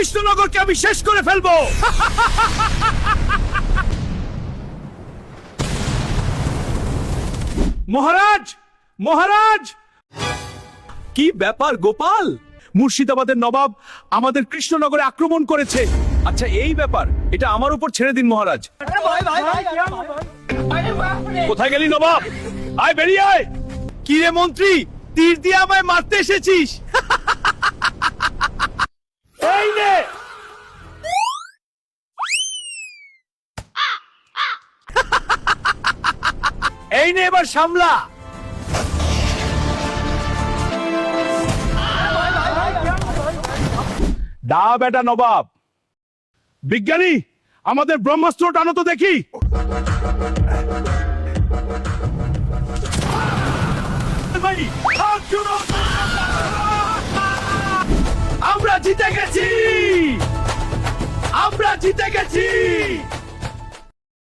কৃষ্ণনগরকে আমি শেষ করে ফেলবো। মহারাজ, মহারাজ! কি ব্যাপার গোপাল? মুর্শিদাবাদের নবাব আমাদের কৃষ্ণনগরে আক্রমণ করেছে। আচ্ছা এই ব্যাপার, এটা আমার উপর ছেড়ে দিন মহারাজ। কোথায় গেলি নবাব? আয় বেরিয়ে আয়। কি রে মন্ত্রী, তীর দিয়ে আমায় মারতে এসেছিস? এই নে। এই নে, এবার সামলা। দা বেটা নবাব। বিজ্ঞানী, আমাদের ব্রহ্মাস্ত্র টানো তো দেখি। আমরা জিতে গেছি, আমরা জিতে গেছি।